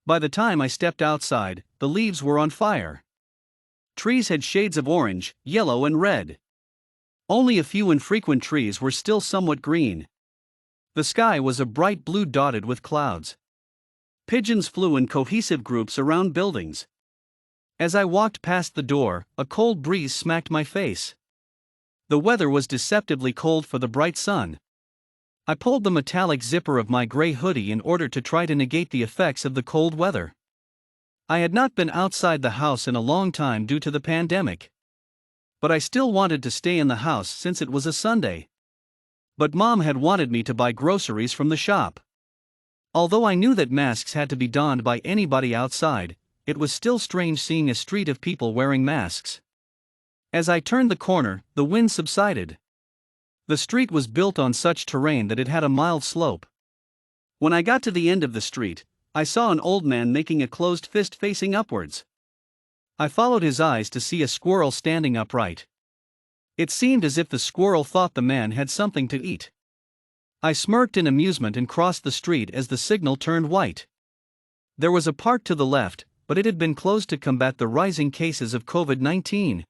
By the time I stepped outside, the leaves were on fire. Trees had shades of orange, yellow, and red. Only a few infrequent trees were still somewhat green. The sky was a bright blue dotted with clouds. Pigeons flew in cohesive groups around buildings. As I walked past the door, a cold breeze smacked my face. The weather was deceptively cold for the bright sun. I pulled the metallic zipper of my gray hoodie in order to try to negate the effects of the cold weather. I had not been outside the house in a long time due to the pandemic. But I still wanted to stay in the house since it was a Sunday. But Mom had wanted me to buy groceries from the shop. Although I knew that masks had to be donned by anybody outside, it was still strange seeing a street of people wearing masks. As I turned the corner, the wind subsided. The street was built on such terrain that it had a mild slope. When I got to the end of the street, I saw an old man making a closed fist facing upwards. I followed his eyes to see a squirrel standing upright. It seemed as if the squirrel thought the man had something to eat. I smirked in amusement and crossed the street as the signal turned white. There was a park to the left, but it had been closed to combat the rising cases of COVID-19.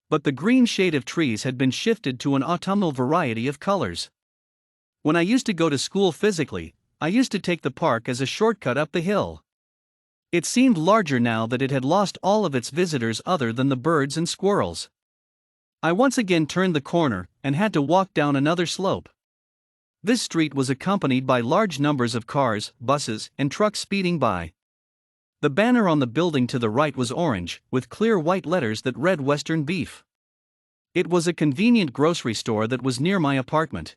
But the green shade of trees had been shifted to an autumnal variety of colors. When I used to go to school physically, I used to take the park as a shortcut up the hill. It seemed larger now that it had lost all of its visitors other than the birds and squirrels. I once again turned the corner and had to walk down another slope. This street was accompanied by large numbers of cars, buses, and trucks speeding by. The banner on the building to the right was orange, with clear white letters that read Western Beef. It was a convenient grocery store that was near my apartment.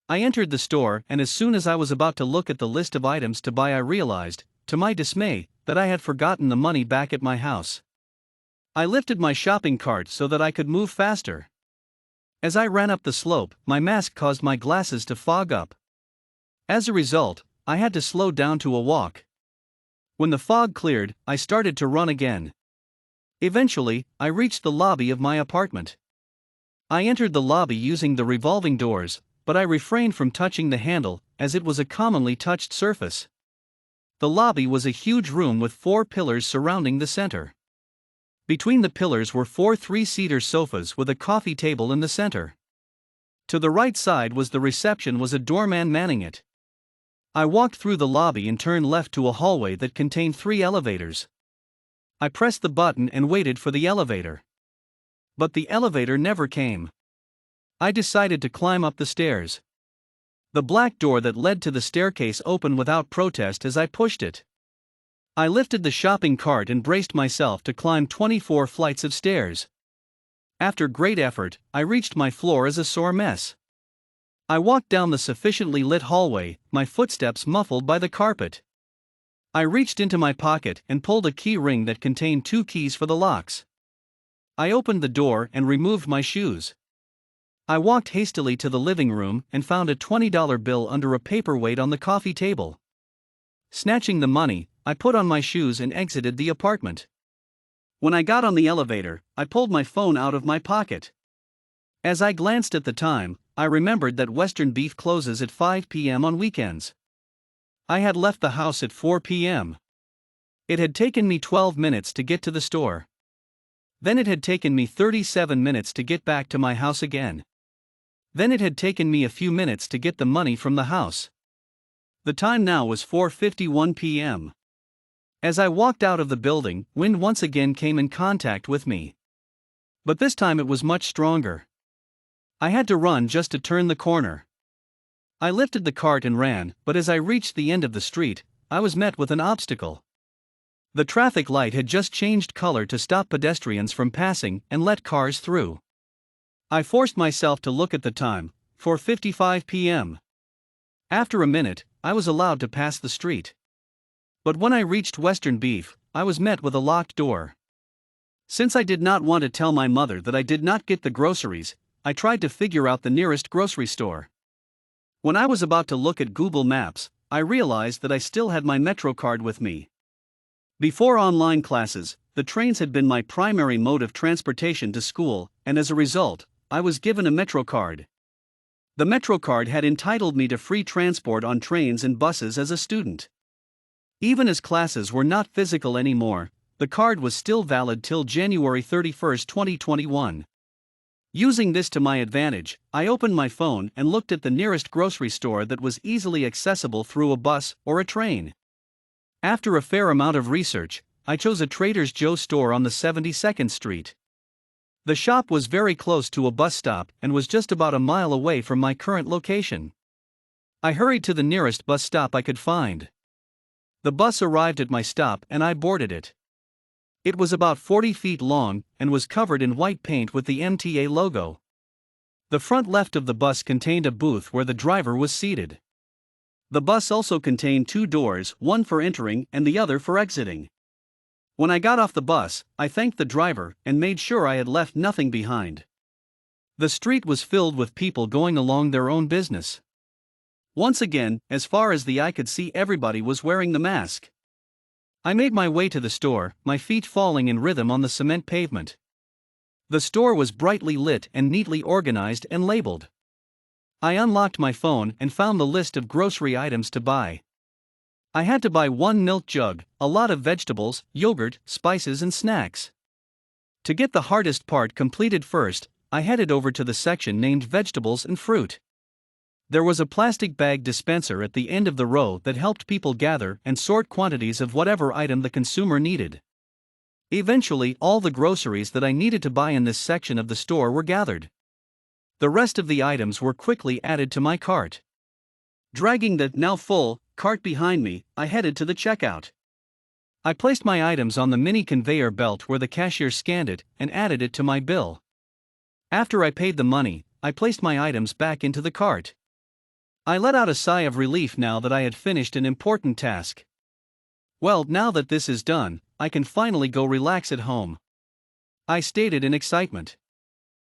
I entered the store, and as soon as I was about to look at the list of items to buy, I realized, to my dismay, that I had forgotten the money back at my house. I lifted my shopping cart so that I could move faster. As I ran up the slope, my mask caused my glasses to fog up. As a result, I had to slow down to a walk. When the fog cleared, I started to run again. Eventually, I reached the lobby of my apartment. I entered the lobby using the revolving doors, but I refrained from touching the handle, as it was a commonly touched surface. The lobby was a huge room with 4 pillars surrounding the center. Between the pillars were 4 three-seater sofas with a coffee table in the center. To the right side was the reception with a doorman manning it. I walked through the lobby and turned left to a hallway that contained 3 elevators. I pressed the button and waited for the elevator. But the elevator never came. I decided to climb up the stairs. The black door that led to the staircase opened without protest as I pushed it. I lifted the shopping cart and braced myself to climb 24 flights of stairs. After great effort, I reached my floor as a sore mess. I walked down the sufficiently lit hallway, my footsteps muffled by the carpet. I reached into my pocket and pulled a key ring that contained 2 keys for the locks. I opened the door and removed my shoes. I walked hastily to the living room and found a $20 bill under a paperweight on the coffee table. Snatching the money, I put on my shoes and exited the apartment. When I got on the elevator, I pulled my phone out of my pocket. As I glanced at the time, I remembered that Western Beef closes at 5 p.m. on weekends. I had left the house at 4 p.m. It had taken me 12 minutes to get to the store. Then it had taken me 37 minutes to get back to my house again. Then it had taken me a few minutes to get the money from the house. The time now was 4:51 p.m. As I walked out of the building, wind once again came in contact with me. But this time it was much stronger. I had to run just to turn the corner. I lifted the cart and ran, but as I reached the end of the street, I was met with an obstacle. The traffic light had just changed color to stop pedestrians from passing and let cars through. I forced myself to look at the time, 4:55 p.m. After a minute, I was allowed to pass the street. But when I reached Western Beef, I was met with a locked door. Since I did not want to tell my mother that I did not get the groceries, I tried to figure out the nearest grocery store. When I was about to look at Google Maps, I realized that I still had my Metro card with me. Before online classes, the trains had been my primary mode of transportation to school, and as a result, I was given a Metro card. The Metro card had entitled me to free transport on trains and buses as a student. Even as classes were not physical anymore, the card was still valid till January 31, 2021. Using this to my advantage, I opened my phone and looked at the nearest grocery store that was easily accessible through a bus or a train. After a fair amount of research, I chose a Trader Joe's store on the 72nd Street. The shop was very close to a bus stop and was just about a mile away from my current location. I hurried to the nearest bus stop I could find. The bus arrived at my stop and I boarded it. It was about 40 feet long and was covered in white paint with the MTA logo. The front left of the bus contained a booth where the driver was seated. The bus also contained two doors, one for entering and the other for exiting. When I got off the bus, I thanked the driver and made sure I had left nothing behind. The street was filled with people going along their own business. Once again, as far as the eye could see, everybody was wearing the mask. I made my way to the store, my feet falling in rhythm on the cement pavement. The store was brightly lit and neatly organized and labeled. I unlocked my phone and found the list of grocery items to buy. I had to buy one milk jug, a lot of vegetables, yogurt, spices and snacks. To get the hardest part completed first, I headed over to the section named Vegetables and Fruit. There was a plastic bag dispenser at the end of the row that helped people gather and sort quantities of whatever item the consumer needed. Eventually, all the groceries that I needed to buy in this section of the store were gathered. The rest of the items were quickly added to my cart. Dragging the now full cart behind me, I headed to the checkout. I placed my items on the mini conveyor belt where the cashier scanned it and added it to my bill. After I paid the money, I placed my items back into the cart. I let out a sigh of relief now that I had finished an important task. Well, now that this is done, I can finally go relax at home, I stated in excitement.